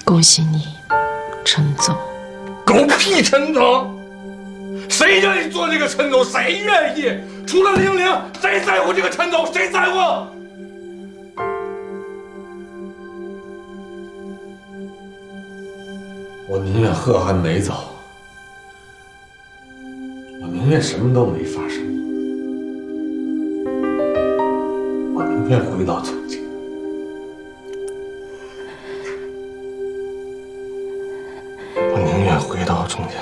恭喜你，陈总。狗屁陈总！谁愿意做这个陈总？谁愿意？除了玲玲，谁在乎这个陈总？谁在乎？我宁愿贺涵没走，我宁愿什么都没发生，我宁愿回到从前。我宁愿回到从前，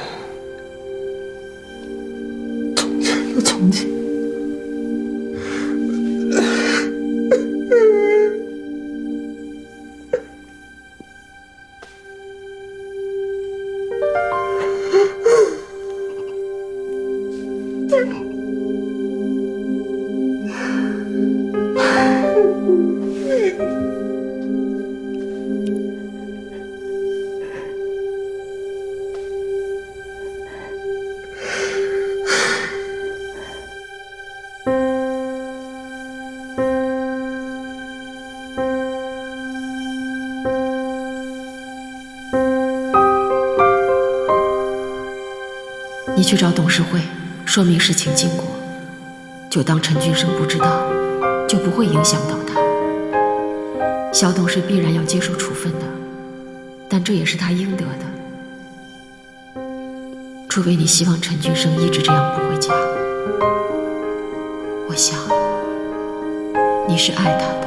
从前的从前。你去找董事会说明事情经过，就当陈俊生不知道，就不会影响到他。小董是必然要接受处分的，但这也是他应得的。除非你希望陈俊生一直这样不回家，我想你是爱他的。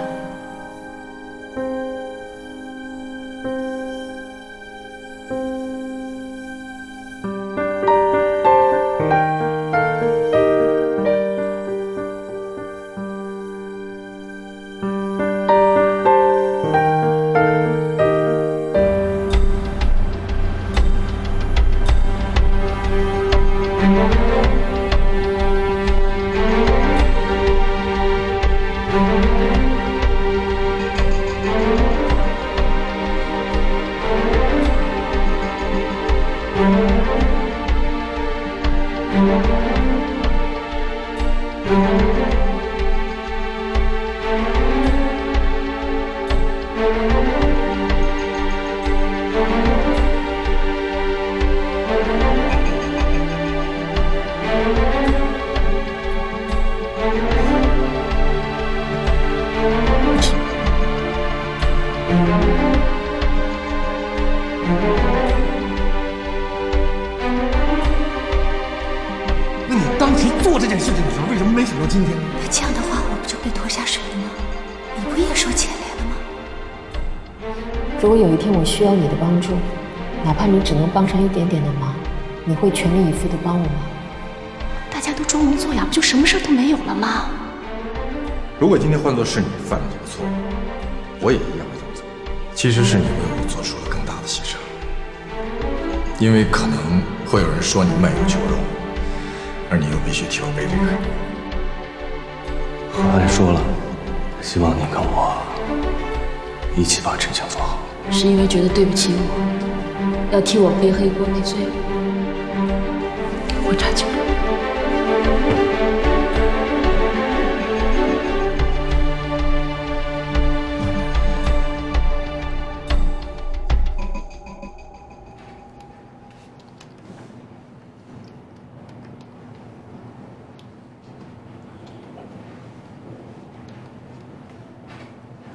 那你当时做这件事情的时候，为什么没想到今天？那这样的话，我不就被拖下水了吗？你不也受牵连了吗？如果有一天我需要你的帮助，哪怕你只能帮上一点点的忙，你会全力以赴的帮我吗？大家都装聋作哑，不就什么事都没有了吗？如果今天换作是你犯了这个错误，我也一样会这么做。其实是你为我做出了更大的牺牲，因为可能会有人说你卖友求荣，而你又必须替我背这个。何安说了，希望你跟我一起把真相做好。是因为觉得对不起我，要替我背黑锅背罪。我插嘴了。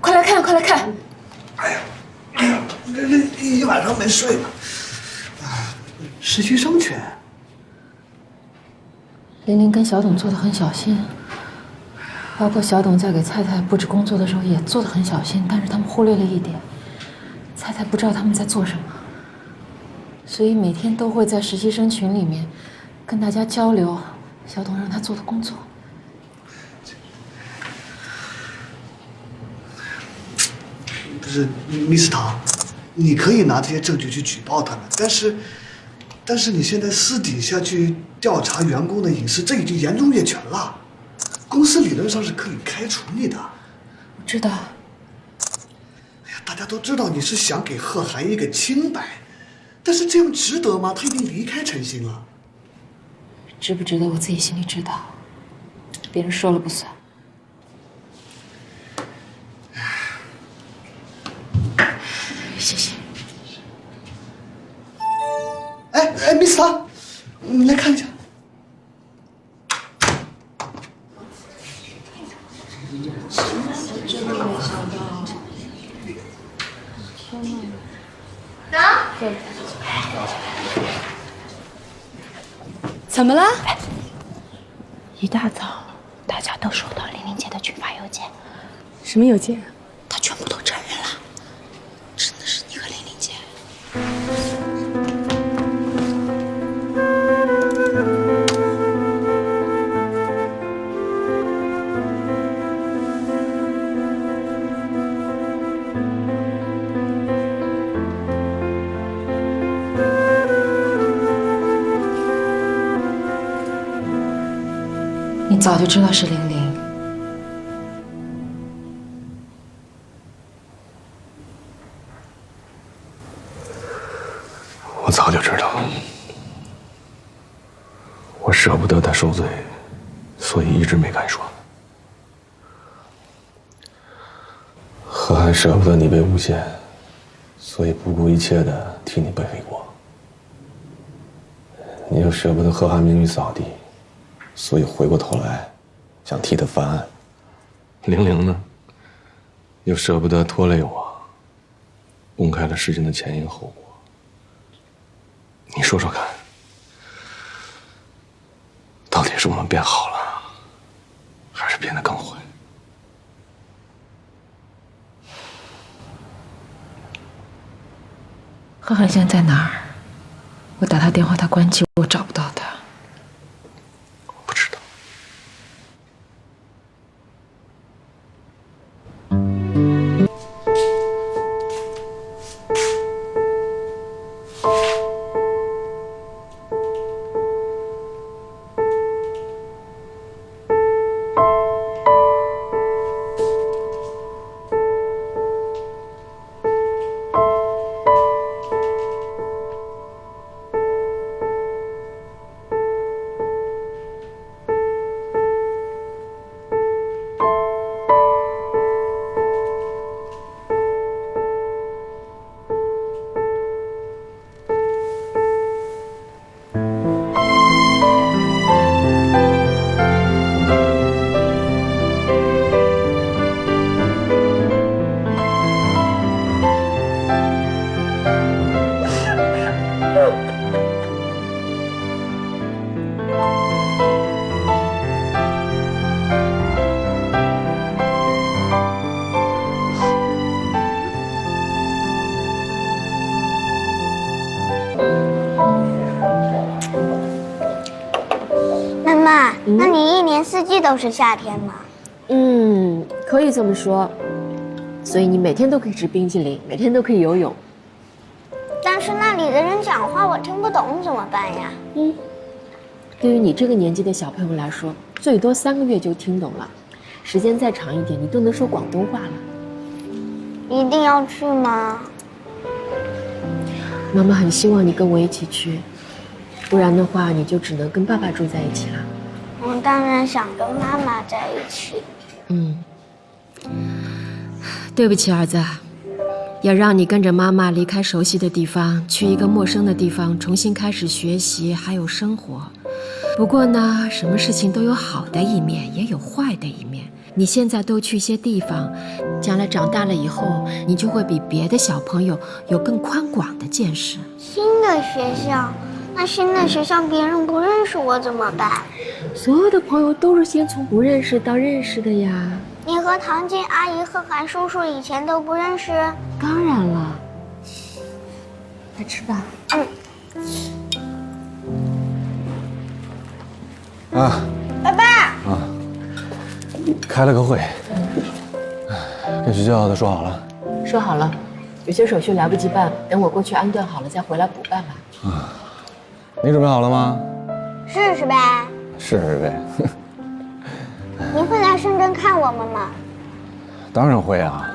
快来看，快来看！哎呀，这一晚上没睡呢。实习生去。玲玲跟小董做的很小心，包括小董在给菜菜布置工作的时候也做的很小心，但是他们忽略了一点，菜菜不知道他们在做什么，所以每天都会在实习生群里面跟大家交流小董让他做的工作。不是，Miss 唐，你可以拿这些证据去举报他们，但是你现在私底下去调查员工的隐私，这已经严重越权了。公司理论上是可以开除你的。我知道。哎呀，大家都知道你是想给贺涵一个清白，但是这样值得吗？他已经离开陈星了。值不值得我自己心里知道，别人说了不算。谢谢。哎，Mr. 你来看一下。怎么了？一大早，大家都收到玲玲姐的群发邮件，什么邮件？她全部都承认了，真的是你和玲玲姐。你早就知道是玲玲。我早就知道，我舍不得他受罪，所以一直没敢说。何涵舍不得你被诬陷，所以不顾一切的替你背黑锅。你又舍不得何涵名誉扫地，所以回过头来想替他翻案。玲玲呢，又舍不得拖累我，公开了事情的前因后果。你说说看，到底是我们变好了，还是变得更坏？何涵现在在哪儿？我打他电话，他关机，我找不到他。不知道。妈妈，那你一年四季都是夏天吗？可以这么说。所以你每天都可以吃冰淇淋，每天都可以游泳。但是那里的人讲话我听不懂，怎么办呀？对于你这个年纪的小朋友来说，最多3个月就听懂了，时间再长一点，你都能说广东话了。一定要去吗？妈妈很希望你跟我一起去，不然的话，你就只能跟爸爸住在一起了。我当然想跟妈妈在一起。对不起，儿子，要让你跟着妈妈离开熟悉的地方，去一个陌生的地方，重新开始学习，还有生活。不过呢，什么事情都有好的一面，也有坏的一面。你现在多去一些地方，将来长大了以后，你就会比别的小朋友有更宽广的见识。新的学校，那新的学校别人不认识我怎么办？所有的朋友都是先从不认识到认识的呀。你和唐静阿姨和韩叔叔以前都不认识？当然了，来吃吧。爸爸。开了个会，跟学校都说好了。说好了，有些手续来不及办，等我过去安顿好了再回来补办吧。你准备好了吗？试试呗。试试呗。你会来深圳看我们吗？当然会啊。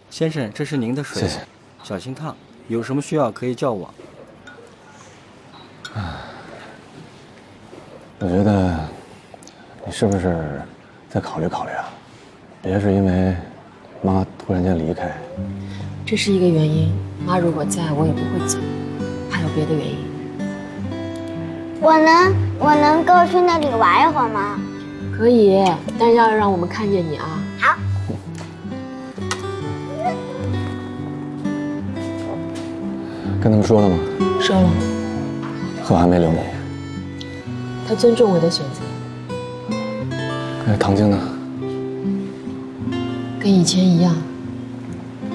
先生，这是您的水，谢谢。小心烫，有什么需要可以叫我。我觉得你是不是再考虑考虑啊？别是因为妈突然间离开，这是一个原因。妈如果在，我也不会走。还有别的原因？我能够去那里玩一会儿吗？可以，但是要让我们看见你啊。好。跟他们说了吗？说了，贺涵没留你。他尊重我的选择。那唐晶呢？跟以前一样，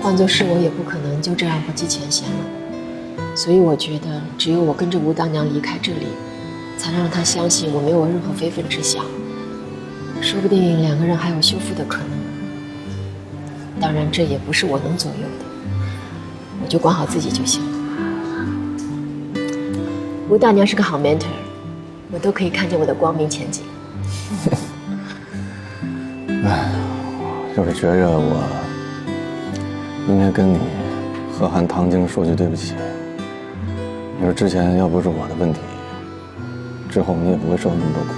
换作是我也不可能就这样不计前嫌了。所以我觉得，只有我跟着吴大娘离开这里，才能让她相信我没有任何非分之想。说不定两个人还有修复的可能。当然，这也不是我能左右的，我就管好自己就行了。吴大娘是个好 mentor， 我都可以看见我的光明前景。哎，就是觉着我应该跟你贺涵、唐晶说句对不起。你说之前要不是我的问题，之后你也不会受那么多苦，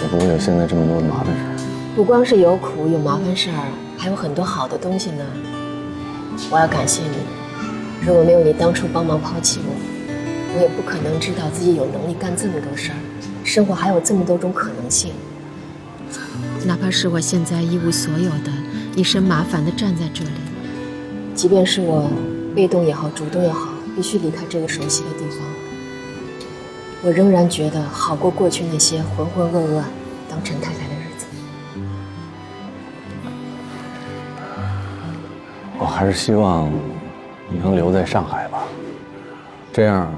也不会有现在这么多的麻烦事儿。不光是有苦有麻烦事儿，还有很多好的东西呢。我要感谢你，如果没有你当初帮忙抛弃我也不可能知道自己有能力干这么多事儿，生活还有这么多种可能性。哪怕是我现在一无所有的，一身麻烦的站在这里，即便是我被动也好，主动也好，必须离开这个熟悉的地方，我仍然觉得好过过去那些浑浑噩噩当陈太太的日子。我还是希望你能留在上海吧，这样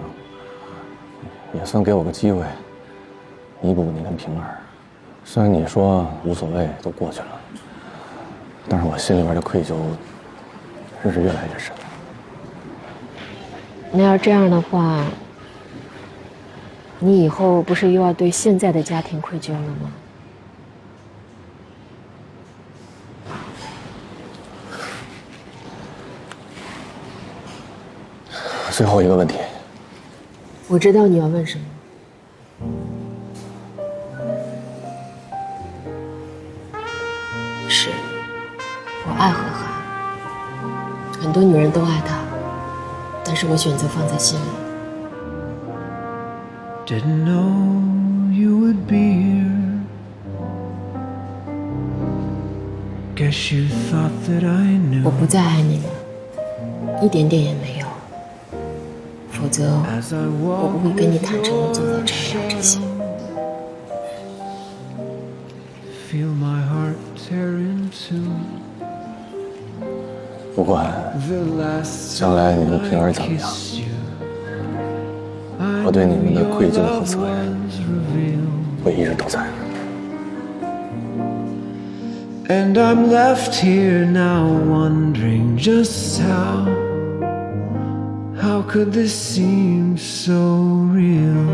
也算给我个机会弥补你跟平儿。虽然你说无所谓，都过去了，但是我心里边的愧疚真是越来越深。那要这样的话，你以后不是又要对现在的家庭愧疚了吗？最后一个问题，我知道你要问什么。是，我爱何涵，很多女人都爱他，但是我选择放在心里。Didn't know you would be here. Guess you thought that I knew. 我不再爱你了，一点点也没有。否则，我不会跟你坦诚地坐在这儿聊这些。Feel my heart tear into. 不管将来你和平儿怎么样，我对你们的愧疚和责任会一直都在。And I'm left here now wondering just how could this seem so real?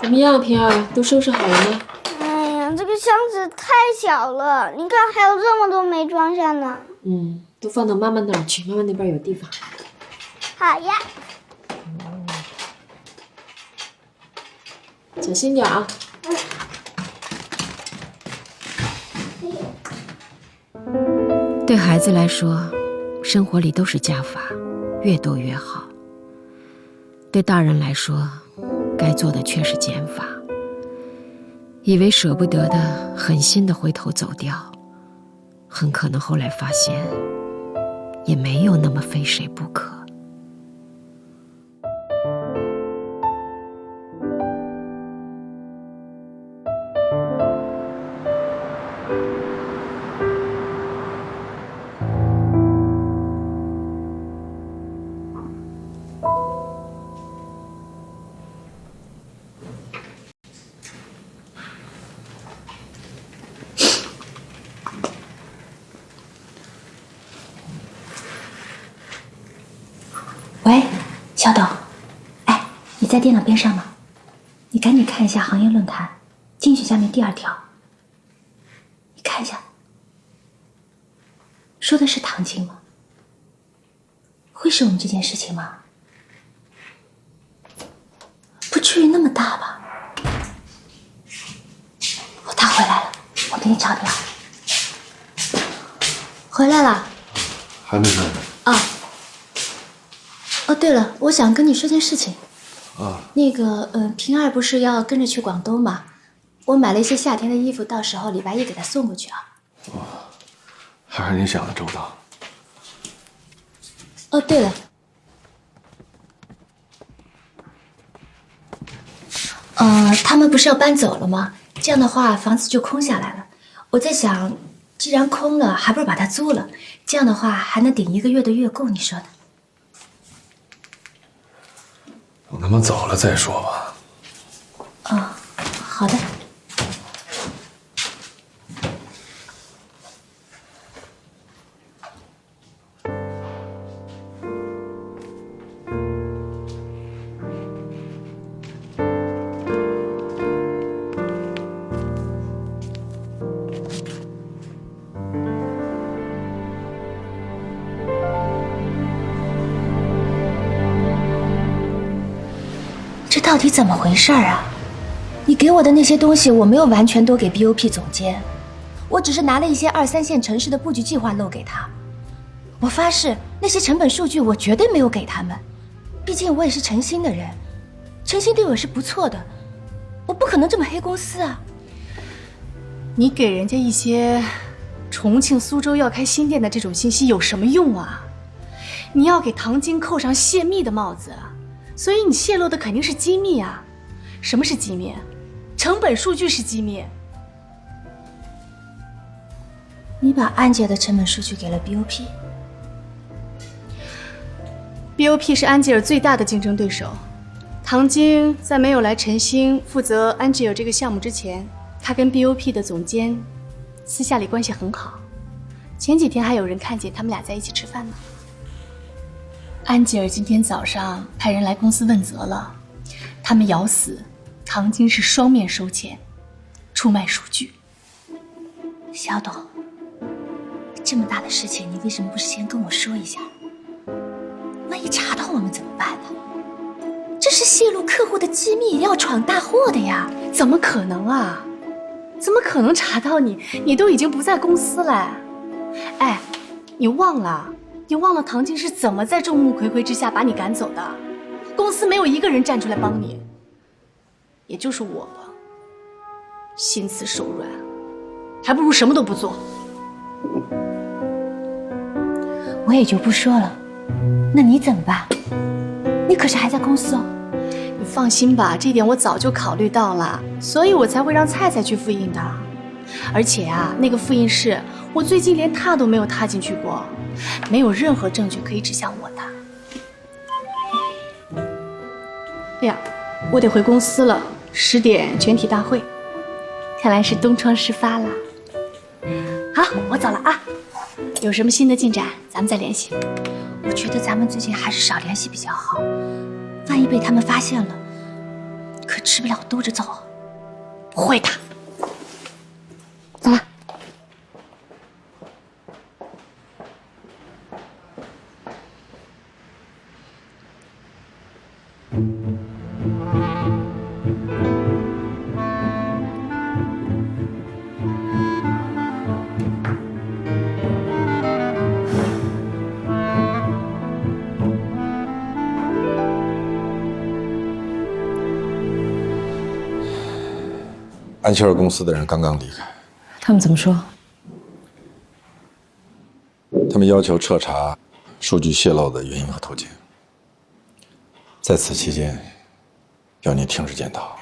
怎么样，平儿，都收拾好了吗？哎呀，这个箱子太小了，你看还有这么多没装下呢。都放到妈妈那儿去，妈妈那边有地方。好呀。小心点啊。对孩子来说，生活里都是加法，越多越好。对大人来说，该做的却是减法。以为舍不得的，狠心的回头走掉，很可能后来发现，也没有那么非谁不可。喂，小董，哎，你在电脑边上吗？你赶紧看一下行业论坛，经济学下面第2条，你看一下，说的是唐晶吗？会是我们这件事情吗？不至于那么大吧？哦，他回来了，我给你找点。回来了。还没回来。啊。哦，对了，我想跟你说件事情。啊。那个，平儿不是要跟着去广东吗？我买了一些夏天的衣服，到时候礼拜一给她送过去啊。哦，还是你想的周到。哦，对了。他们不是要搬走了吗？这样的话，房子就空下来了。我在想，既然空了，还不如把它租了。这样的话，还能顶1个月的月供，你说呢？等他们走了再说吧。哦，好的。这到底怎么回事啊？你给我的那些东西，我没有完全都给 BOP 总监，我只是拿了一些2、3线城市的布局计划漏给他。我发誓，那些成本数据我绝对没有给他们，毕竟我也是诚心的人，诚心对我是不错的，我不可能这么黑公司啊。你给人家一些重庆、苏州要开新店的这种信息有什么用啊？你要给唐晶扣上泄密的帽子，所以你泄露的肯定是机密啊。什么是机密？成本数据是机密。你把安杰的成本数据给了 BOP。BOP 是安吉尔最大的竞争对手。唐晶在没有来晨星负责安吉尔这个项目之前，他跟 BOP 的总监私下里关系很好。前几天还有人看见他们俩在一起吃饭呢。安吉尔今天早上派人来公司问责了，他们咬死唐晶是双面收钱，出卖数据。小董，这么大的事情，你为什么不事先跟我说一下？万一查到我们怎么办呢？这是泄露客户的机密，要闯大祸的呀！怎么可能啊？怎么可能查到你？你都已经不在公司了。哎，你忘了唐晶是怎么在众目睽睽之下把你赶走的？公司没有一个人站出来帮你，也就是我了。心慈手软，还不如什么都不做。我也就不说了，那你怎么办？你可是还在公司哦。你放心吧，这点我早就考虑到了，所以我才会让菜菜去复印的。而且啊，那个复印室我最近连踏都没有踏进去过，没有任何证据可以指向我的。哎呀，我得回公司了，10点全体大会，看来是东窗事发了。好，我走了啊，有什么新的进展咱们再联系。我觉得咱们最近还是少联系比较好，万一被他们发现了，可吃不了兜着走。不会的。走了。安琪儿公司的人刚刚离开，他们怎么说？他们要求彻查数据泄露的原因和途径，在此期间，要你停止检讨。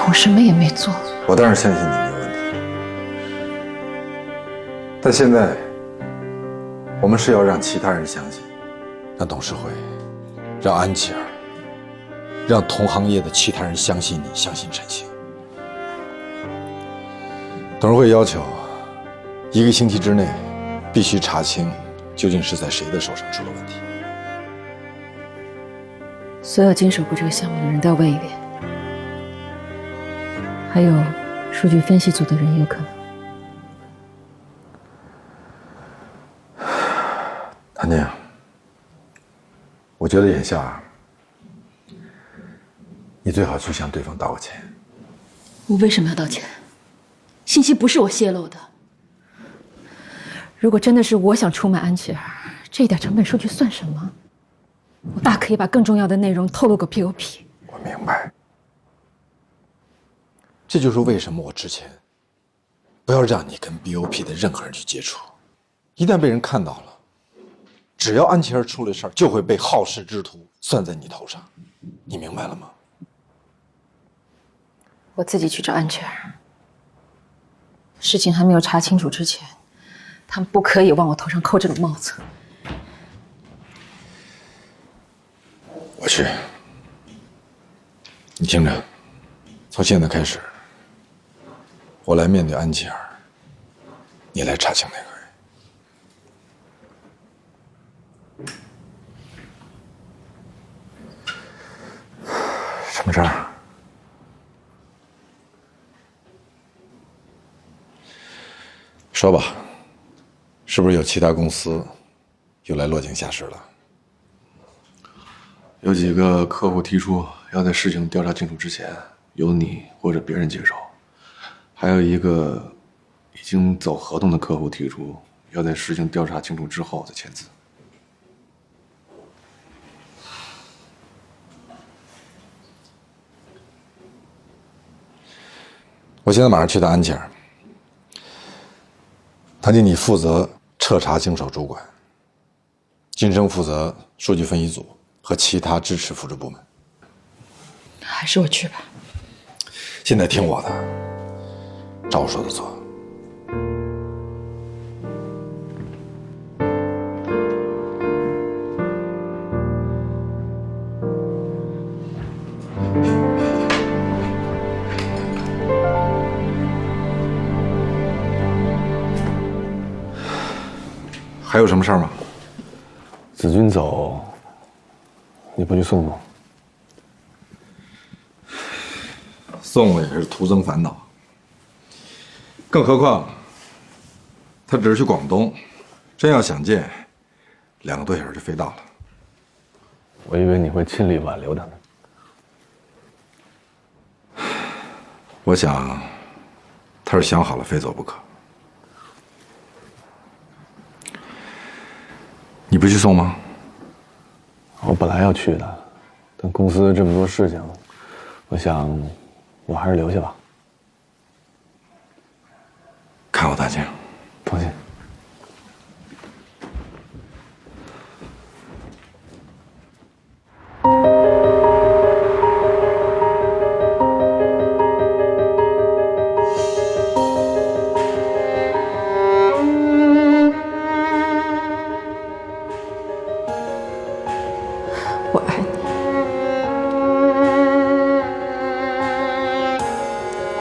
我什么也没做。我当然相信你没有问题，但现在我们是要让其他人相信，让董事会，让安琪儿，让同行业的其他人相信你，相信晨星。董事会要求1个星期之内必须查清究竟是在谁的手上出了问题。所有经手过这个项目的人都要问一遍，还有数据分析组的人也有可能。我什么也没做。我什么也没做。但现在我们是要让其他人相信，让董事会，让同行业的其他人相信，唐静，我觉得眼下你最好去向对方道个歉。我为什么要道歉？信息不是我泄露的。如果真的是我想出卖安琪儿，这一点成本数据算什么？我大可以把更重要的内容透露给 POP。我明白，这就是为什么我之前不要让你跟 BOP 的任何人去接触，一旦被人看到了，只要安琪儿出了事儿，就会被好事之徒算在你头上，你明白了吗？我自己去找安琪儿。事情还没有查清楚之前，他们不可以往我头上扣这种帽子。我去，你听着，从现在开始，我来面对安琪儿，你来查清那个人。什么事儿？说吧，是不是有其他公司又来落井下石了？有几个客户提出要在事情调查清楚之前，由你或者别人接手；还有一个已经走合同的客户提出要在事情调查清楚之后再签字。我现在马上去到安琪儿。唐静，你负责彻查经手主管，金生负责数据分析组和其他支持辅助部门。还是我去吧。现在听我的，照我说的做。还有什么事儿吗？子君走，你不去送吗？送了也是徒增烦恼。更何况，他只是去广东，真要想见，2个多小时就飞到了。我以为你会尽力挽留他呢。我想，他是想好了非走不可。你不去送吗？我本来要去的，但公司这么多事情，我想我还是留下吧。看我大庆，放心。我爱你。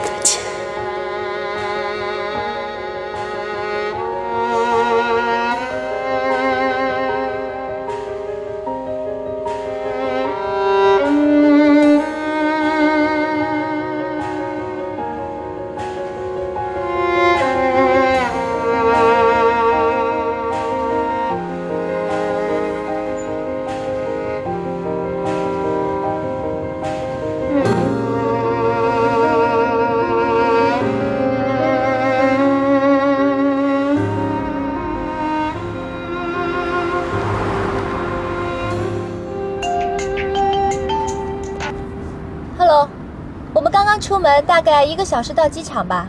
再见。我们刚刚出门，大概1个小时到机场吧。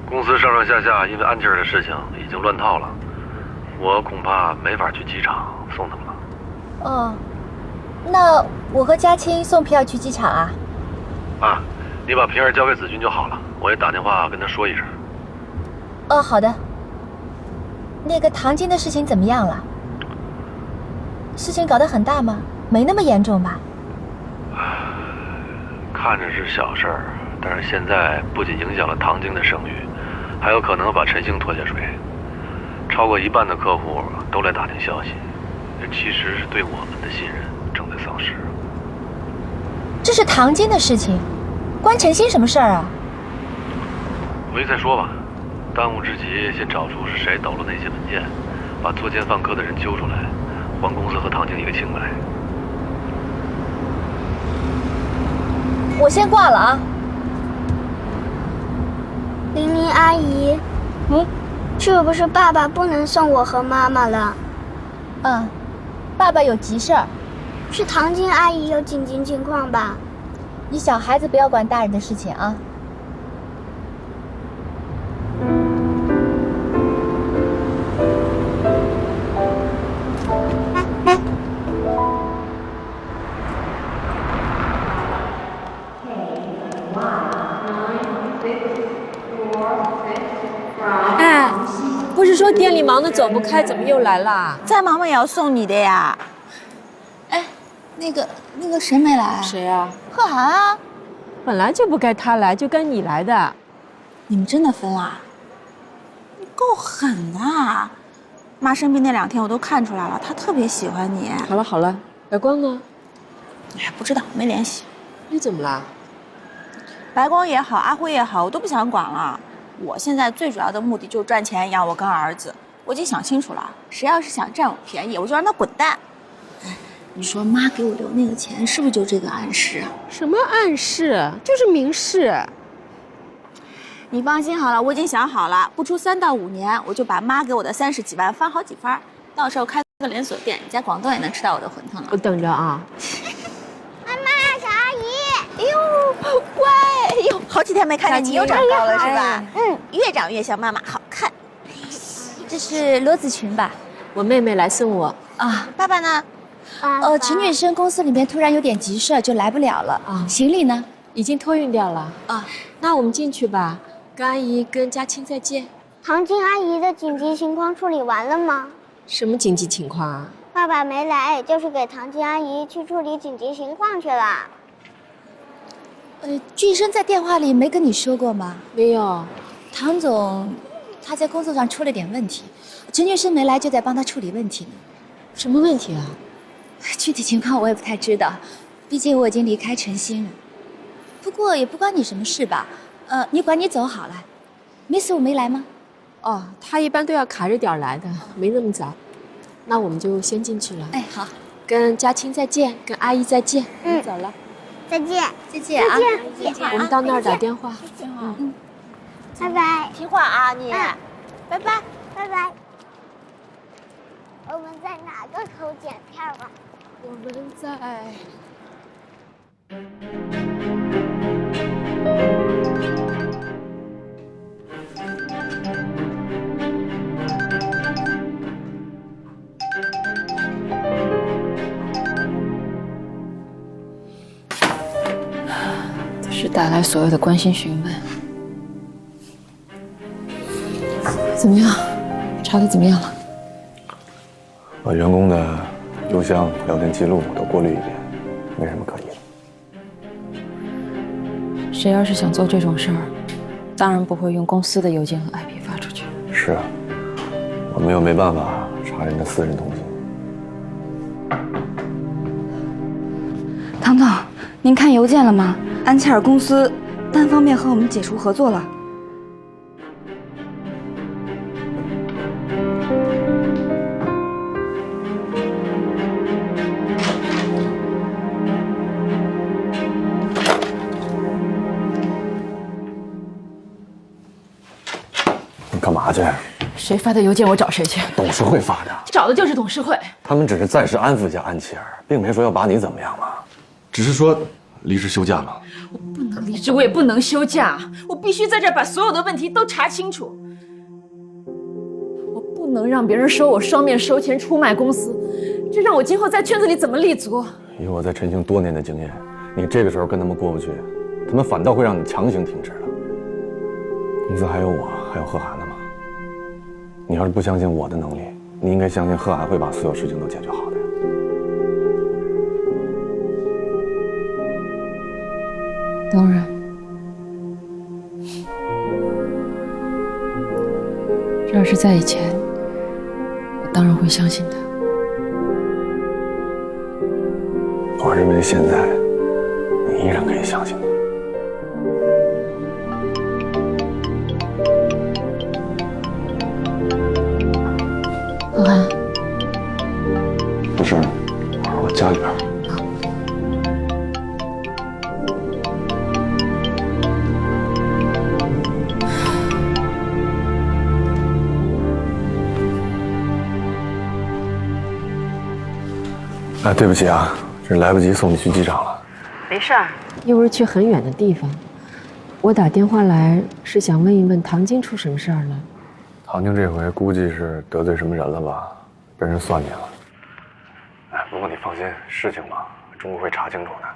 公司上上下下因为安琪儿的事情已经乱套了，我恐怕没法去机场送他们了。哦，那我和嘉青送皮尔去机场啊？啊，你把皮尔交给子君就好了，我也打电话跟他说一声。哦，好的。那个唐晶的事情怎么样了？事情搞得很大吗？没那么严重吧？看着是小事儿，但是现在不仅影响了唐晶的声誉，还有可能把陈星拖下水。超过1半的客户都来打听消息，这其实是对我们的信任正在丧失。这是唐晶的事情，关陈星什么事儿啊？回去再说吧，当务之急先找出是谁抖了那些文件，把作奸犯科的人揪出来，还公司和唐晶一个清白。我先挂了啊。玲玲阿姨，是不是爸爸不能送我和妈妈了？爸爸有急事儿。是唐晶阿姨有紧急情况吧？你小孩子不要管大人的事情啊。哎，不是说店里忙得走不开，怎么又来啦？再忙忙也要送你的呀。哎，那个谁没来？谁啊？贺涵啊。本来就不该他来，就该你来的。你们真的分了？你够狠的！妈生病那2天我都看出来了，她特别喜欢你。好了好了，白光呢？哎，不知道，没联系。你怎么了？白光也好，阿辉也好，我都不想管了。我现在最主要的目的就是赚钱养我跟儿子。我已经想清楚了，谁要是想占我便宜，我就让他滚蛋。哎，你说妈给我留那个钱，是不是就这个暗示啊？什么暗示？就是明示。你放心好了，我已经想好了，不出3到5年，我就把妈给我的30几万翻好几番，到时候开个连锁店，你在广东也能吃到我的馄饨了。我等着啊。妈妈，小阿姨。哎呦，乖，哎呦，好几天没看见你又长高了是吧？越长越像妈妈，好看。这是罗子群吧？我妹妹来送我啊。爸爸呢？陈女士公司里面突然有点急事，就来不了了啊。行李呢？已经托运掉了啊。那我们进去吧，跟阿姨跟嘉青再见。唐晶阿姨的紧急情况处理完了吗？什么紧急情况啊？爸爸没来，就是给唐晶阿姨去处理紧急情况去了。俊生在电话里没跟你说过吗？没有。唐总他在工作上出了点问题，陈俊生没来，就在帮他处理问题呢。什么问题啊？具体情况我也不太知道，毕竟我已经离开陈星了。不过也不关你什么事吧？你管你走好了。Miss 我没来吗？哦，他一般都要卡着点来的，没那么早。那我们就先进去了。哎，好，跟嘉青再见，跟阿姨再见。走了。再见，再见啊！再见，我们到那儿打电话。拜拜，听话啊你。拜拜，拜拜。我们在哪个口检票啊？我们在。是打来所有的关心询问。怎么样？查的怎么样了？把员工的邮箱、聊天记录都过滤一遍，没什么可疑的。谁要是想做这种事儿，当然不会用公司的邮件和 IP 发出去。是啊，我们又没办法查人的私人通信。唐总，您看邮件了吗？安切尔公司单方面和我们解除合作了。你干嘛去？谁发的邮件我找谁去？董事会发的。找的就是董事会。他们只是暂时安抚一下安琪儿，并没说要把你怎么样嘛。只是说离职休假嘛。我不能离职，我也不能休假，我必须在这儿把所有的问题都查清楚。我不能让别人说我双面收钱出卖公司，这让我今后在圈子里怎么立足？以我在陈星多年的经验，你这个时候跟他们过不去，他们反倒会让你强行停职了。公司还有我，还有贺涵呢嘛。你要是不相信我的能力，你应该相信贺涵会把所有事情都解决好的。当然，这要是在以前，我当然会相信他。我认为现在，你依然可以相信他。贺涵，事我家里边。哎，对不起啊，这来不及送你去机场了。没事儿，又不是去很远的地方。我打电话来是想问一问唐晶出什么事儿了。唐晶这回估计是得罪什么人了吧，被人算计了。哎，不过你放心，事情嘛，中国会查清楚的。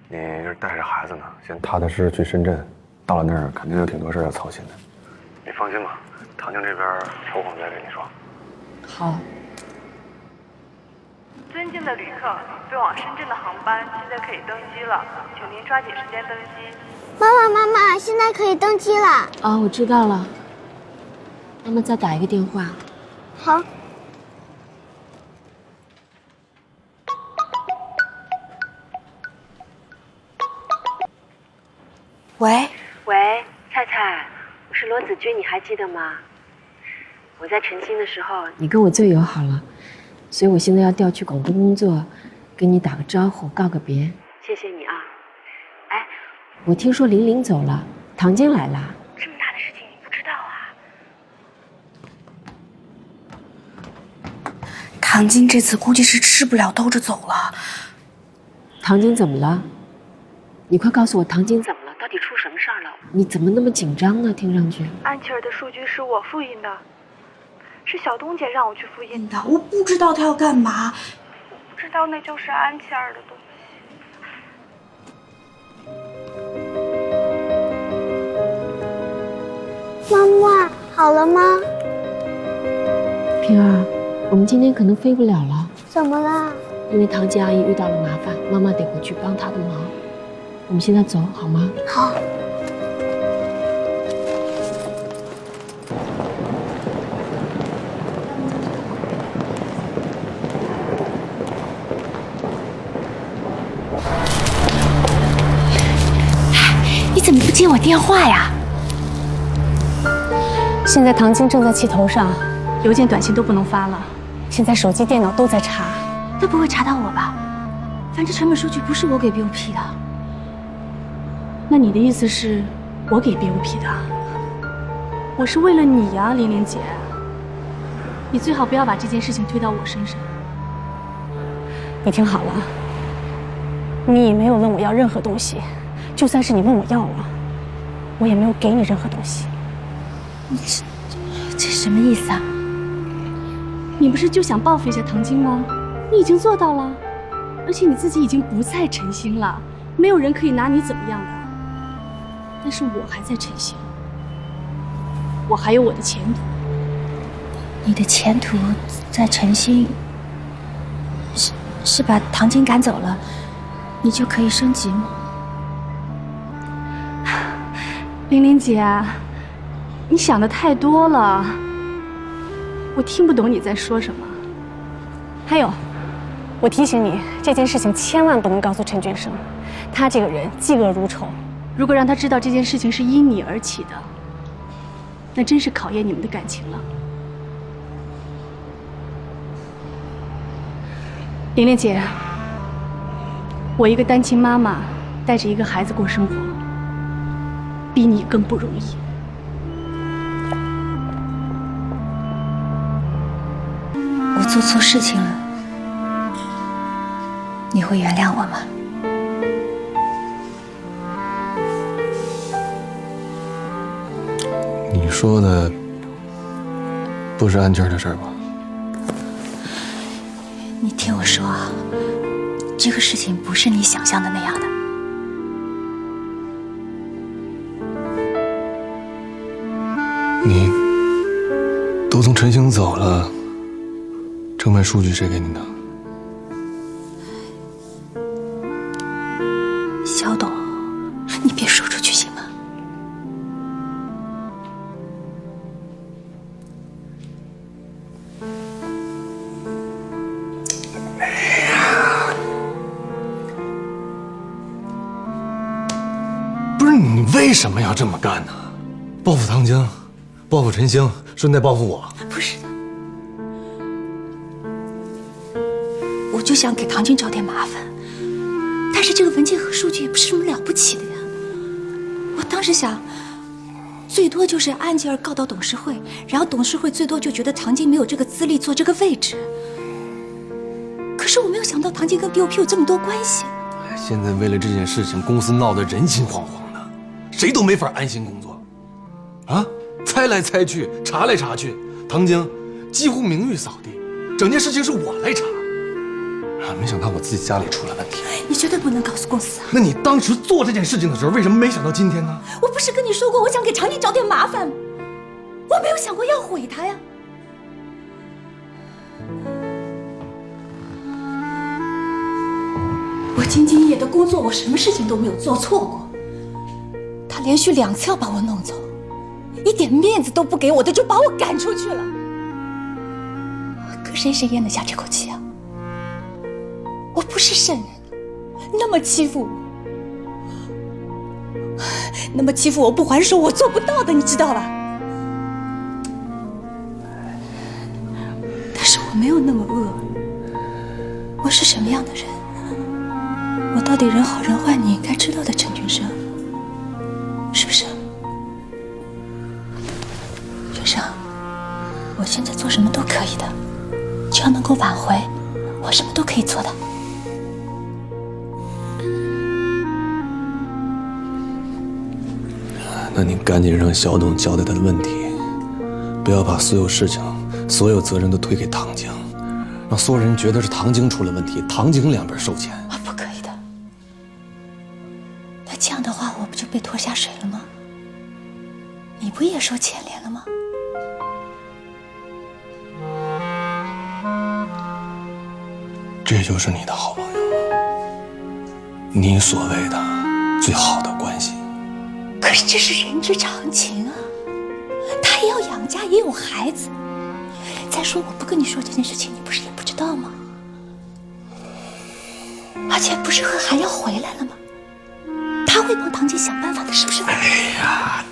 你这带着孩子呢，先踏踏实实去深圳，到了那儿肯定有挺多事要操心的。你放心吧，唐晶这边有空再跟你说。好。尊敬的旅客，飞往深圳的航班现在可以登机了，请您抓紧时间登机。妈妈，现在可以登机了。啊，我知道了。妈妈再打一个电话。好。喂，菜菜，我是罗子君，你还记得吗？我在晨星的时候，你跟我最友好了，所以我现在要调去广东工作，跟你打个招呼，告个别。谢谢你啊。哎，我听说玲玲走了，唐晶来了。这么大的事情你不知道啊？唐晶这次估计是吃不了兜着走了。唐晶怎么了？你快告诉我唐晶怎么了，到底出什么事儿了？你怎么那么紧张呢？听上去。安琪儿的数据是我复印的，是小东姐让我去复印的。我不知道她要干嘛。我不知道那就是安琪儿的东西。妈妈，好了吗？平儿，我们今天可能飞不了了。怎么了？因为唐晶阿姨遇到了麻烦，妈妈得回去帮她的忙。我们现在走好吗？好。你怎么不接我电话呀？现在唐晶正在气头上，邮件、短信都不能发了。现在手机、电脑都在查，都不会查到我吧？反正成本数据不是我给 BOP 的。那你的意思是，我给 BOP 的？我是为了你呀，玲玲姐。你最好不要把这件事情推到我身上。你听好了，你也没有问我要任何东西，就算是你问我要了，我也没有给你任何东西。你这什么意思啊？你不是就想报复一下唐晶吗？你已经做到了，而且你自己已经不在晨星了，没有人可以拿你怎么样的。但是我还在晨星，我还有我的前途。你的前途在晨星，是把唐晶赶走了，你就可以升级吗？玲玲姐，你想的太多了，我听不懂你在说什么。还有，我提醒你，这件事情千万不能告诉陈俊生，他这个人嫉恶如仇。如果让他知道这件事情是因你而起的，那真是考验你们的感情了。玲玲姐，我一个单亲妈妈，带着一个孩子过生活，比你更不容易。我做错事情了，你会原谅我吗？你说的不是安琪儿的事儿吧？你听我说啊，这个事情不是你想象的那样的。你都从晨星走了，成本数据谁给你的？小董，你别说出去行吗？不是你为什么要这么干呢？报复唐晶，报复晨星，顺带报复我。不是的，就想给唐晶找点麻烦，但是这个文件和数据也不是什么了不起的呀。我当时想，最多就是安吉尔告到董事会，然后董事会最多就觉得唐晶没有这个资历做这个位置。可是我没有想到唐晶跟 BOP 有这么多关系。现在为了这件事情，公司闹得人心惶惶的，谁都没法安心工作。啊，猜来猜去，查来查去，唐晶几乎名誉扫地，整件事情是我来查。啊，没想到我自己家里出了问题。你绝对不能告诉公司啊！那你当时做这件事情的时候，为什么没想到今天呢？我不是跟你说过，我想给唐晶找点麻烦吗？我没有想过要毁他呀。我兢兢业业的工作，我什么事情都没有做错过。他连续2次要把我弄走，一点面子都不给我的，就把我赶出去了。可谁咽得下这口气啊？我不是圣人，那么欺负我，那么欺负我不还手，我做不到的，你知道吧？但是我没有那么恶，我是什么样的人？我到底人好人坏，你应该知道的，陈俊生，是不是？俊生，我现在做什么都可以的，只要能够挽回，我什么都可以做的。那你赶紧让小董交代他的问题，不要把所有事情、所有责任都推给唐晶，让所有人觉得是唐晶出了问题，唐晶两边受钱。不可以的。那这样的话，我不就被拖下水了吗？你不也受牵连了吗？这就是你的好朋友，你所谓的最好的关系。可是这是人之常情啊，他也要养家，也有孩子。再说，我不跟你说这件事情，你不是也不知道吗？而且不是和还要回来了吗？他会帮唐晶想办法的，是不是？哎呀！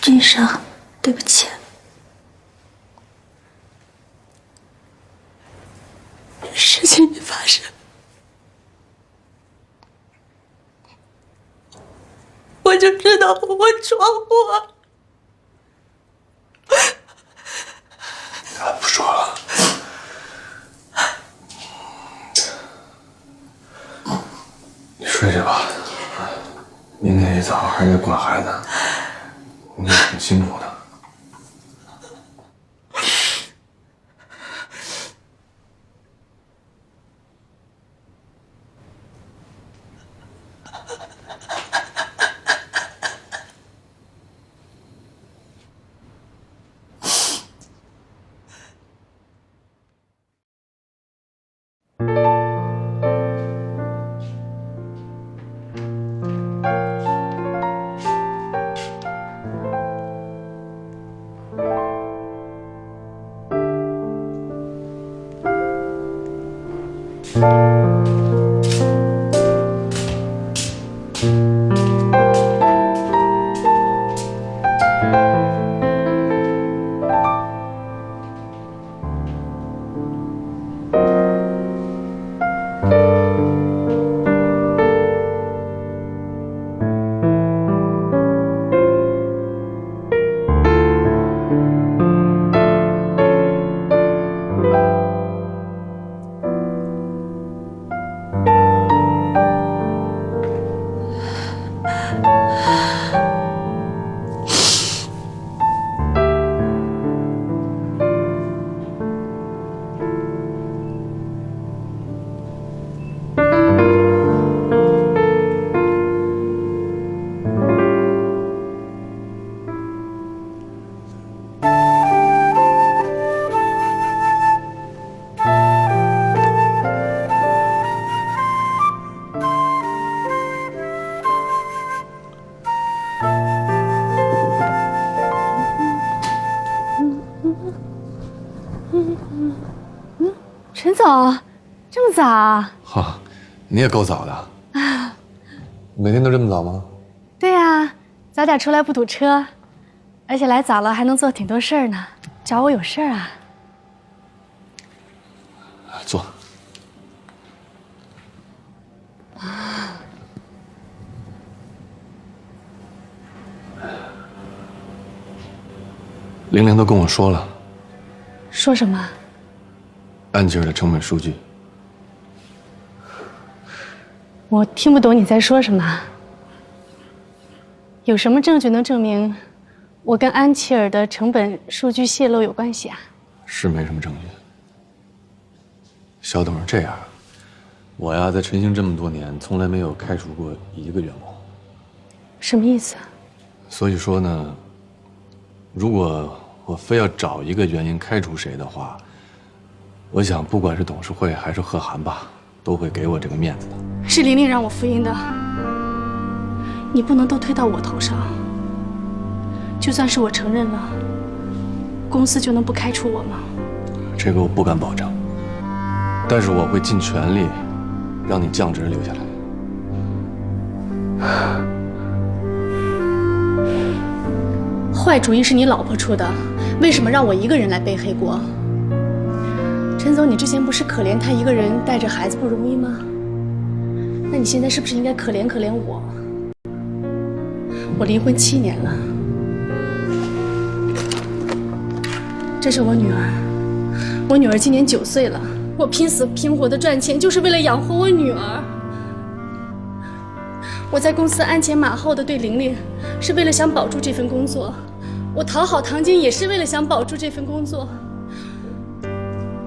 君生，对不起。事情一发生，我就知道我闯祸。不说了，你睡去吧，明天一早还得管孩子。你也挺辛苦的。陈总，这么早啊？哈，你也够早的。啊，每天都这么早吗？对呀，早点出来不堵车，而且来早了还能做挺多事儿呢。找我有事儿啊？坐。玲玲都跟我说了。说什么？安吉尔的成本数据。我听不懂你在说什么。有什么证据能证明我跟安琪儿的成本数据泄露有关系啊？是没什么证据。小董是这样，我呀在晨星这么多年，从来没有开除过一个员工。什么意思？所以说呢，如果我非要找一个原因开除谁的话，我想不管是董事会还是贺涵吧，都会给我这个面子的。是玲玲让我复印的，你不能都推到我头上。就算是我承认了，公司就能不开除我吗？这个我不敢保证，但是我会尽全力让你降职留下来。坏主意是你老婆出的，为什么让我一个人来背黑锅？陈总，你之前不是可怜她一个人带着孩子不容易吗？那你现在是不是应该可怜可怜我？我离婚7年了，这是我女儿，我女儿今年9岁了，我拼死拼活的赚钱就是为了养活我女儿。我在公司鞍前马后的对玲玲，是为了想保住这份工作。我讨好唐晶也是为了想保住这份工作。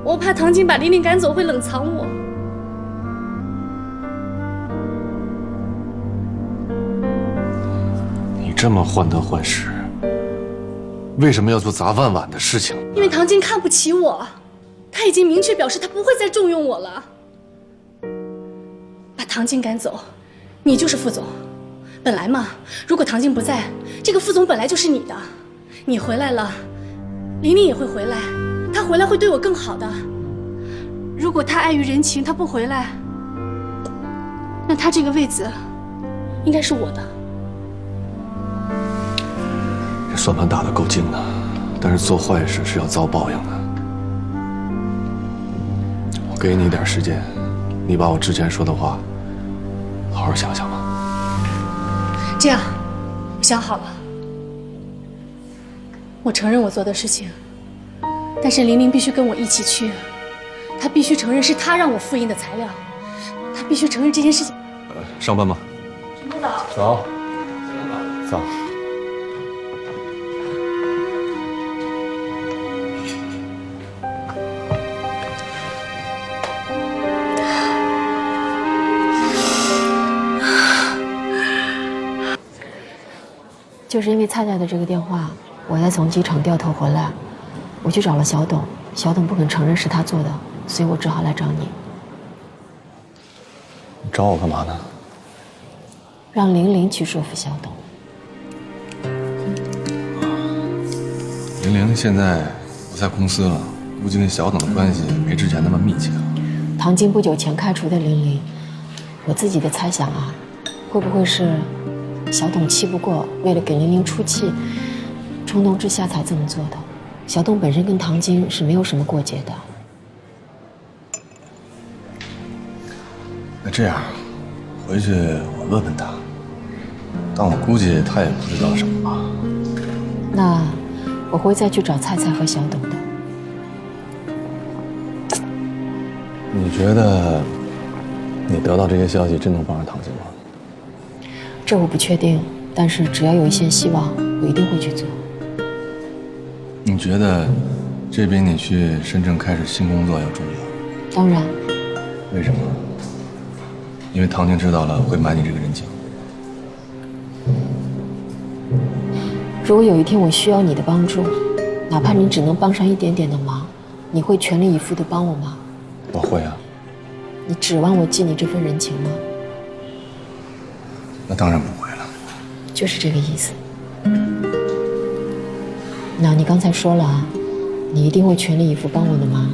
我怕唐晶把玲玲赶走会冷藏我。你这么患得患失，为什么要做砸饭碗的事情？因为唐晶看不起我，她已经明确表示她不会再重用我了。把唐晶赶走，你就是副总。本来嘛，如果唐晶不在，这个副总本来就是你的。你回来了，玲玲也会回来，她回来会对我更好的。如果她碍于人情，她不回来，那她这个位子应该是我的。这算盘打得够精的，但是做坏事是要遭报应的。我给你一点时间，你把我之前说的话好好想想吧。这样，我想好了。我承认我做的事情，但是玲玲必须跟我一起去。她必须承认是她让我复印的材料，她必须承认这件事情。上班吧。陈督导。早。早。就是因为蔡蔡的这个电话，我才从机场掉头回来。我去找了小董，小董不肯承认是他做的，所以我只好来找你。你找我干嘛呢？让玲玲去说服小董。玲玲现在不在公司了，估计跟小董的关系没之前那么密切了。唐晶不久前开除的玲玲，我自己的猜想啊，会不会是小董气不过，为了给玲玲出气，冲动之下才这么做的？小董本身跟唐晶是没有什么过节的。那这样，回去我问问他，但我估计他也不知道什么吧。那我会再去找蔡蔡和小董的。你觉得你得到这些消息真能帮上唐晶吗？这我不确定，但是只要有一线希望，我一定会去做。你觉得这比你去深圳开始新工作要重要？当然。为什么？因为唐晶知道了会买你这个人情。如果有一天我需要你的帮助，哪怕你只能帮上一点点的忙，你会全力以赴地帮我吗？我会啊。你指望我记你这份人情吗？那当然不会了。就是这个意思。那你刚才说了啊，你一定会全力以赴帮我的忙。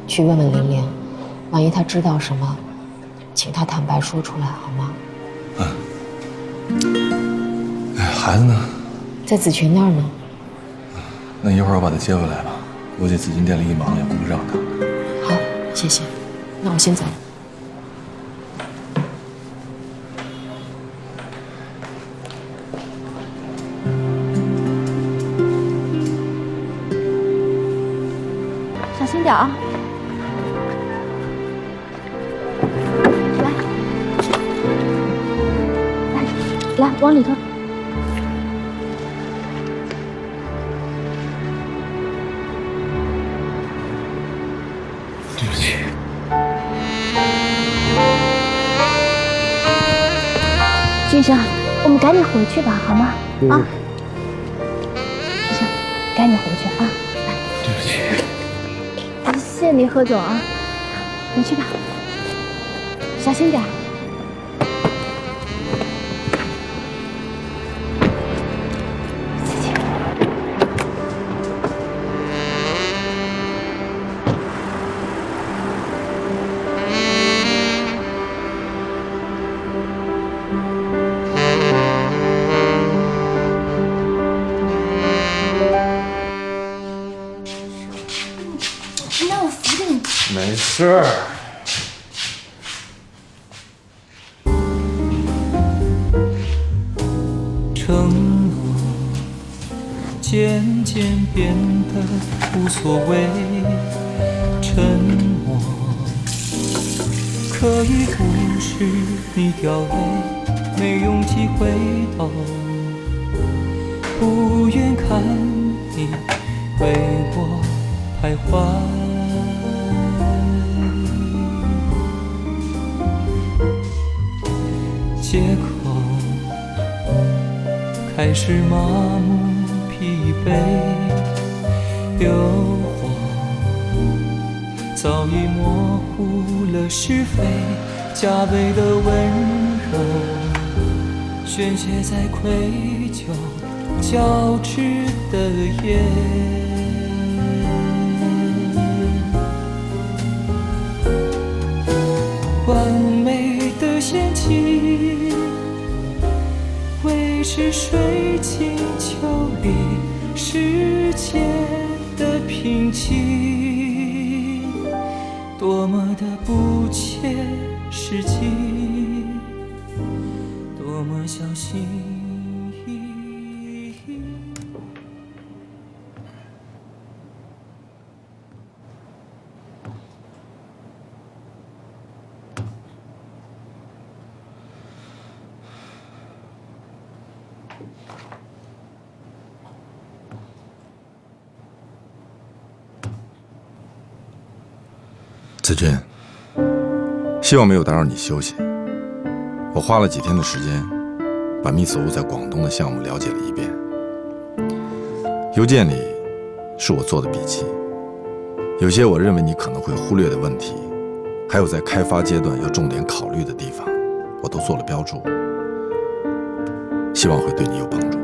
去问问玲玲，万一她知道什么，请她坦白说出来，好吗？哎，孩子呢？在子群那儿呢。那一会儿我把他接回来吧，估计紫金店里一忙也顾不上他。好，谢谢。那我先走了。小心点啊！来，往里头。对不起。君生，我们赶紧回去吧，好吗？啊，君生，赶紧回去啊！对不起。谢谢你，何总啊，回去吧，小心点。没事儿。承诺渐渐变得无所谓，沉默可以无视你掉泪，没勇气回头，不愿看你为我徘徊。借口开始麻木疲惫，诱惑早已模糊了是非，加倍的温柔宣泄在愧疚交织的夜。完美的陷阱会是水晶球里世界的平静，多么的不切实际，多么小心翼翼。子君，希望没有打扰你休息。我花了几天的时间，把密斯屋在广东的项目了解了一遍。邮件里是我做的笔记，有些我认为你可能会忽略的问题，还有在开发阶段要重点考虑的地方，我都做了标注，希望会对你有帮助。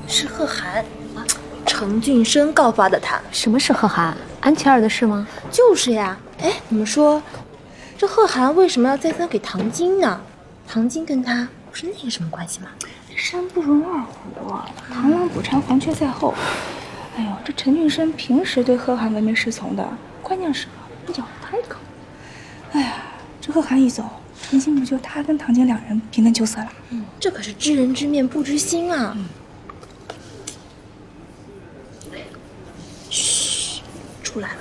是贺涵啊，程俊生告发的他。什么是贺涵？安琪儿的事吗？就是呀。哎，你们说，这贺涵为什么要再三给唐晶呢？唐晶跟他不是那个什么关系吗？山不容二虎，螳螂捕蝉，黄雀在后。哎呦，这陈俊生平时对贺涵唯命是从的，关键时刻咬他一口。哎呀，这贺涵一走，陈星不就他跟唐晶两人平分秋色了？这可是知人知面不知心啊！嘘，出来了。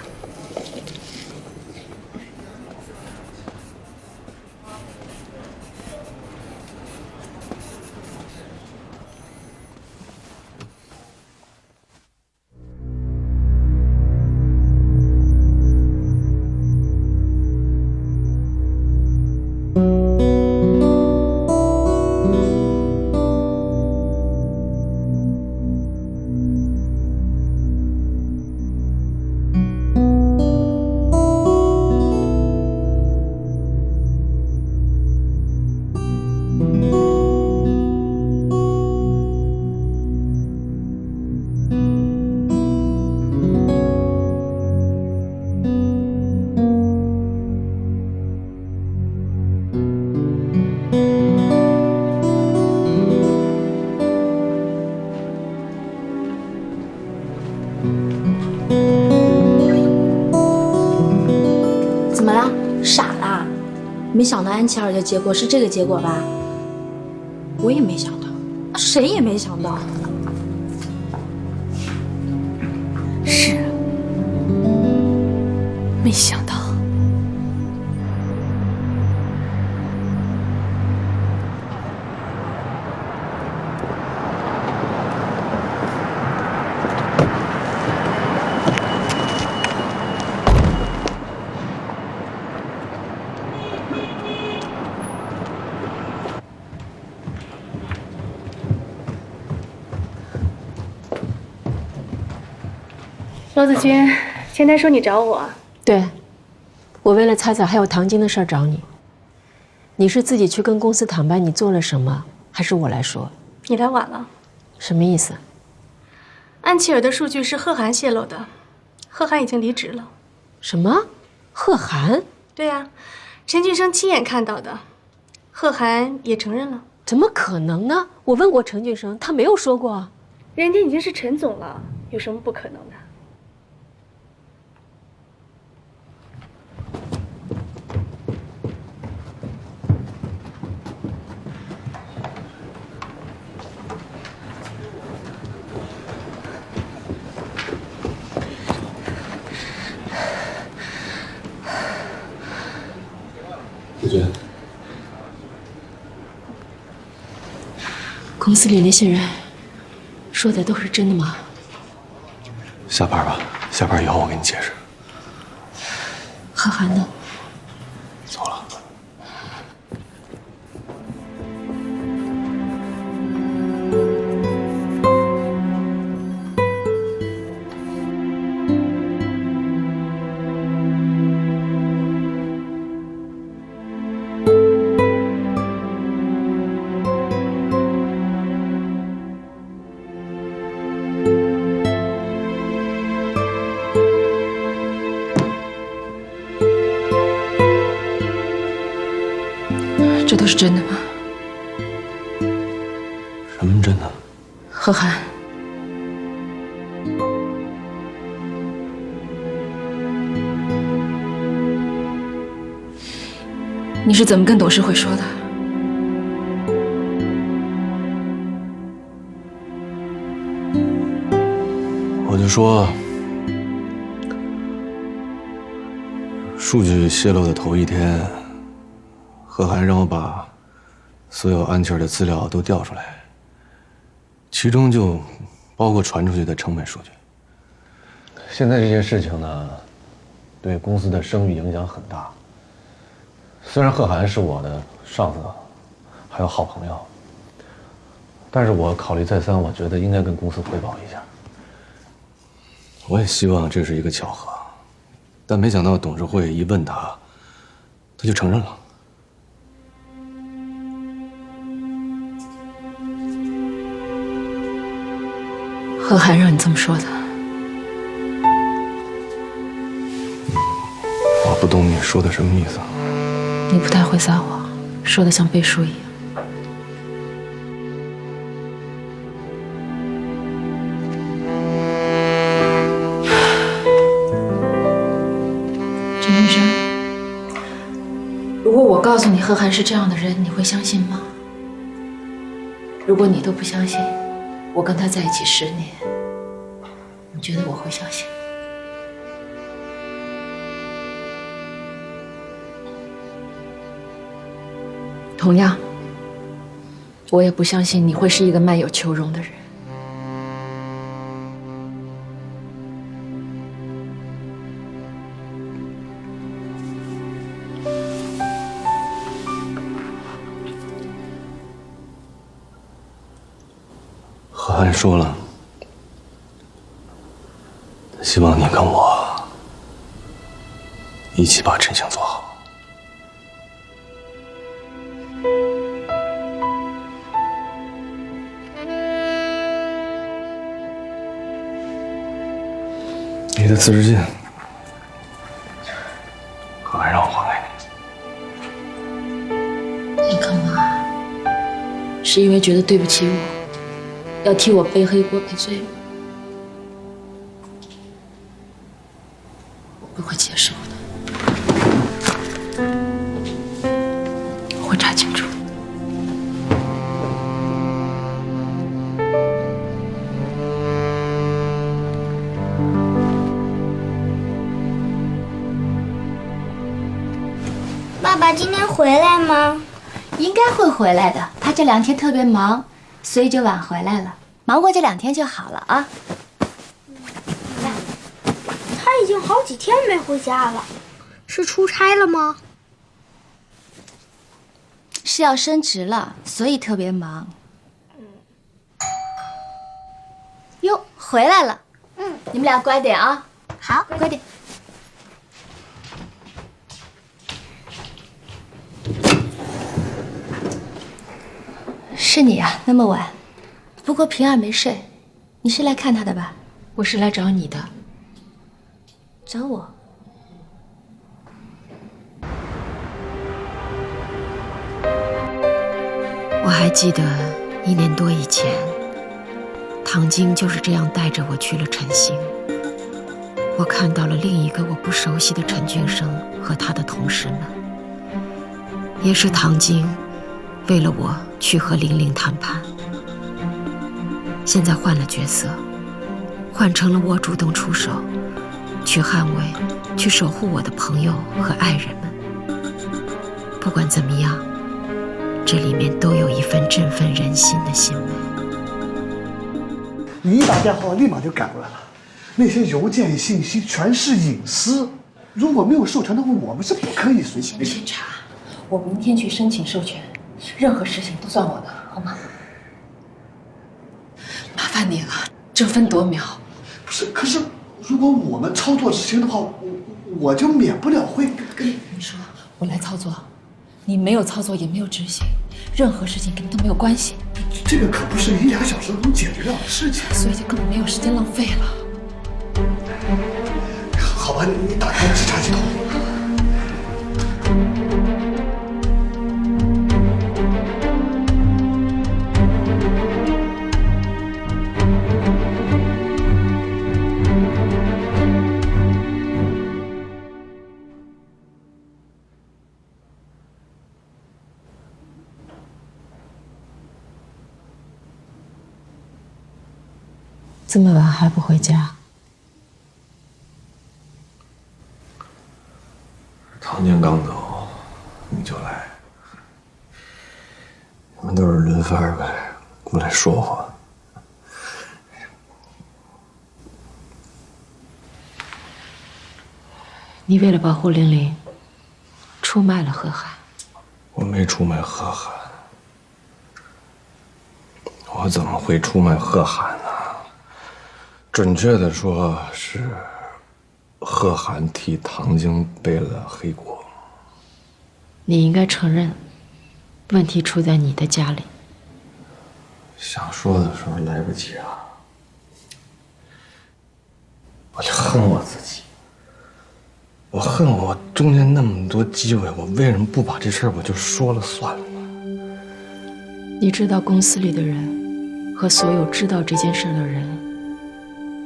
怎么了？傻啦？没想到安琪儿的结果是这个结果吧？我也没想到，谁也没想到。是，没想到。罗子君，前台说你找我。对，我为了彩彩还有唐晶的事儿找你。你是自己去跟公司坦白你做了什么，还是我来说？你来晚了。什么意思？安琪儿的数据是贺涵泄露的，贺涵已经离职了。什么？贺涵？对呀，陈俊生亲眼看到的，贺涵也承认了。怎么可能呢？我问过陈俊生，他没有说过。人家已经是陈总了，有什么不可能的？子君，公司里那些人说的都是真的吗？下班吧，下班以后我给你解释。贺涵呢？走了。这都是真的吗？什么真的？贺涵，你是怎么跟董事会说的？我就说，数据泄露的头一天，贺涵让我把所有安琪儿的资料都调出来，其中就包括传出去的成本数据。现在这件事情呢，对公司的声誉影响很大。虽然贺涵是我的上司，还有好朋友，但是我考虑再三，我觉得应该跟公司汇报一下。我也希望这是一个巧合，但没想到董事会一问他，他就承认了。贺涵让你这么说的？我不懂你说的什么意思。你不太会撒谎，说的像背书一样。陈俊生，如果我告诉你贺涵是这样的人，你会相信吗？如果你都不相信，我跟他在一起10年，你觉得我会相信？同样，我也不相信你会是一个卖友求荣的人。贺涵说了，希望你跟我一起把陈星做好。你的辞职信，贺涵让我还给你。你干嘛？是因为觉得对不起我，要替我背黑锅赔罪吗？我不会接受的。爸爸今天回来吗？应该会回来的，他这2天特别忙，所以就晚回来了。忙过这2天就好了啊。他已经好几天没回家了，是出差了吗？是要升职了，所以特别忙。哟，回来了。你们俩乖点啊。好，乖点。是你啊，那么晚。不过平儿没睡，你是来看她的吧？我是来找你的。找我？我还记得1年多以前，唐晶就是这样带着我去了陈星。我看到了另一个我不熟悉的陈俊生和他的同事们，也是唐晶为了我去和玲玲谈判。现在换了角色，换成了我主动出手，去捍卫、去守护我的朋友和爱人们。不管怎么样，这里面都有一份振奋人心的欣慰。你一打电话，立马就赶过来了。那些邮件信息全是隐私，如果没有授权的话，我们是不可以随便先查。我明天去申请授权，任何事情都算我的，好吗？麻烦你了，争分夺秒。不是，可是如果我们操作执行的话，我就免不了会跟你说，我来操作，你没有操作也没有执行，任何事情跟你都没有关系。这个可不是1-2小时能解决掉的事情，所以就根本没有时间浪费了。好吧，你打开稽查系统。这么晚还不回家？唐晶刚走，你就来。你们都是轮番呗，过来说话。你为了保护玲玲，出卖了贺涵。我没出卖贺涵，我怎么会出卖贺涵呢？准确的说是贺涵替唐晶背了黑锅。你应该承认，问题出在你的家里。想说的时候来不及啊！我就恨我自己，我恨我中间那么多机会，我为什么不把这事儿我就说了算了呢？你知道公司里的人和所有知道这件事的人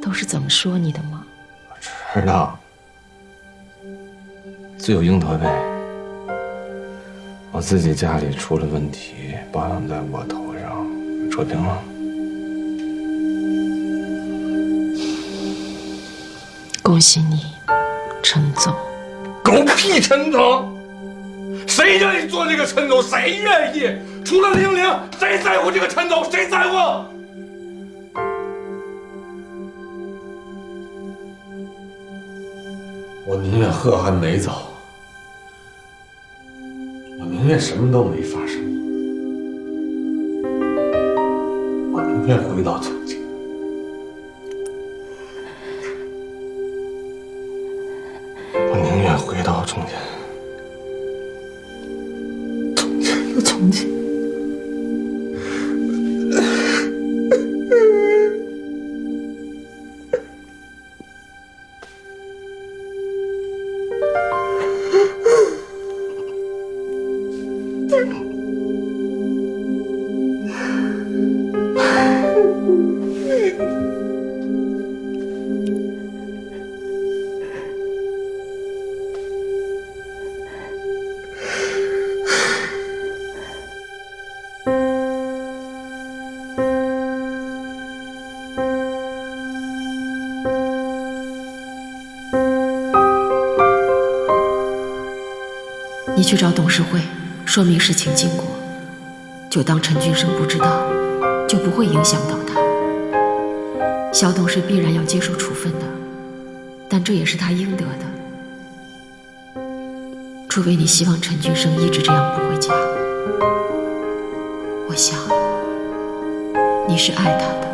都是怎么说你的吗？知道，自有应得呗。我自己家里出了问题，包养在我头上，扯平了。恭喜你，陈总。狗屁陈总！谁愿意做这个陈总？谁愿意？除了玲玲，谁在乎这个陈总？谁在乎？我宁愿贺涵没走，我宁愿什么都没发生，我宁愿回到曾经。我宁愿回到从前，从前的从前。你去找董事会说明事情经过，就当陈俊生不知道，就不会影响到他。小董是必然要接受处分的，但这也是他应得的。除非你希望陈俊生一直这样不回家，我想你是爱他的。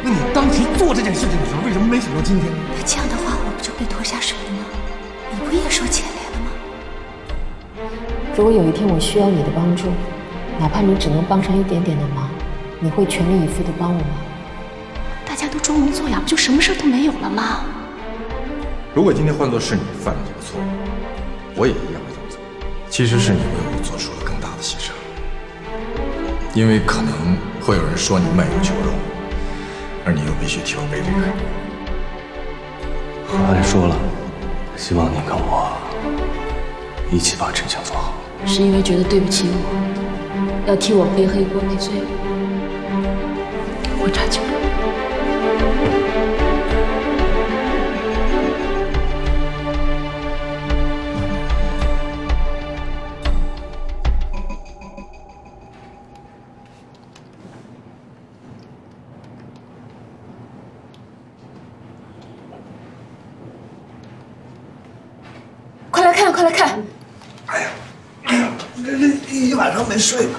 那你当时做这件事情的时候，为什么没想到今天？那这样的话，我不就被拖下水了吗？你不也受牵连了吗？如果有一天我需要你的帮助，哪怕你只能帮上一点点的忙，你会全力以赴的帮我吗？大家都装聋作哑，不就什么事都没有了吗？如果今天换作是你犯了这个错误，我也一样会这么做。其实是你为我做出了更大的牺牲，因为可能会有人说你卖友求荣，而你又必须替我背这个。何安说了，希望你跟我一起把陈情做好。是因为觉得对不起我，要替我背黑锅背罪。我插嘴了。快来看，快来看！这一晚上没睡呢。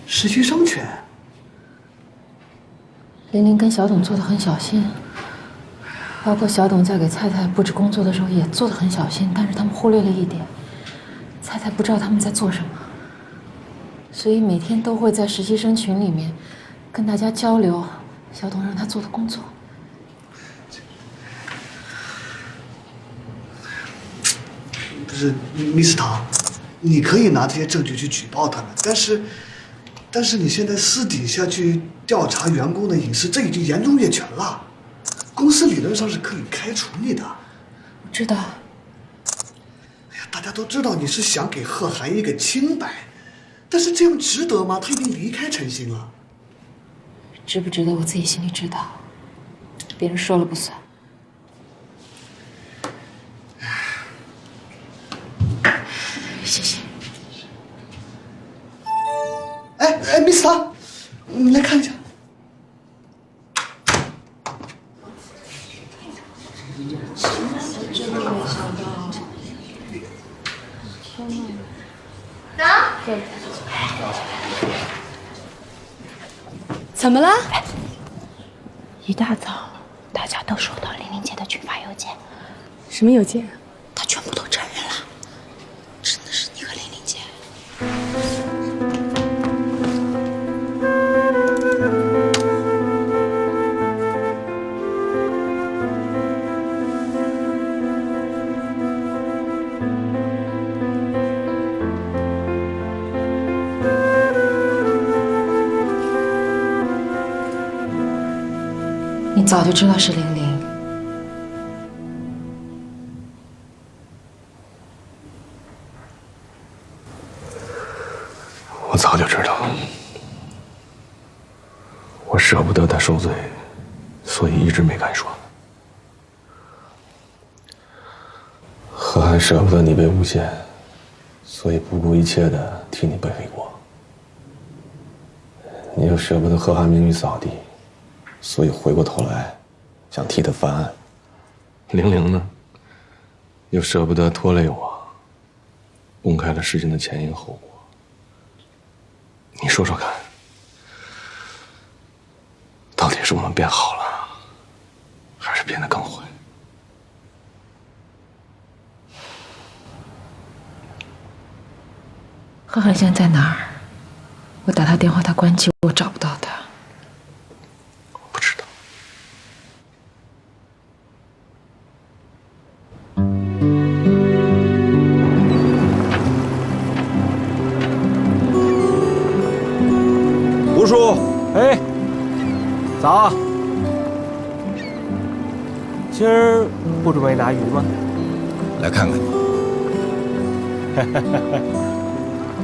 实习生权。玲玲跟小董做的很小心，包括小董在给菜菜布置工作的时候也做的很小心，但是他们忽略了一点，菜菜不知道他们在做什么，所以每天都会在实习生群里面跟大家交流小董让他做的工作。不是，Miss 唐，你可以拿这些证据去举报他们，但是你现在私底下去调查员工的隐私，这已经严重越权了。公司理论上是可以开除你的。我知道。哎呀，大家都知道你是想给贺涵一个清白，但是这样值得吗？他已经离开陈星了。值不值得我自己心里知道，别人说了不算。谢谢。哎，Miss 唐，你来看一下。真的没想到。天哪？怎么了？一大早，大家都收到玲玲姐的群发邮件。什么邮件？她全部都承认了，真的是你和玲玲姐。你早就知道是玲玲。我早就知道，我舍不得他受罪，所以一直没敢说。何涵舍不得你被诬陷，所以不顾一切的替你背黑锅。你又舍不得贺涵名誉扫地，所以回过头来想替他翻案。玲玲呢，又舍不得拖累我，公开了事情的前因后果。你说说看，到底是我们变好了，还是变得更坏？贺涵现在在哪儿？我打他电话，他关机，我找不到他。不知道。吴叔，哎，早。今儿不准备拿鱼吗？来看看你。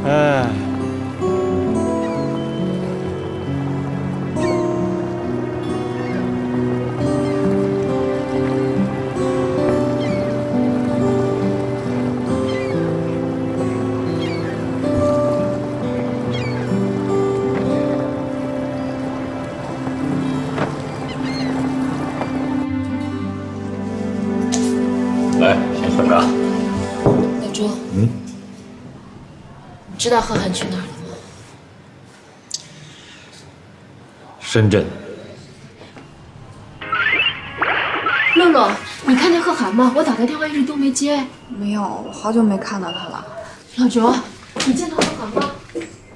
哎。来，先喝茶。老朱，嗯，你知道贺涵去哪儿了吗？深圳。洛洛，你看见贺涵吗？我打他电话一直都没接。没有，我好久没看到他了。老朱，你见到贺涵吗？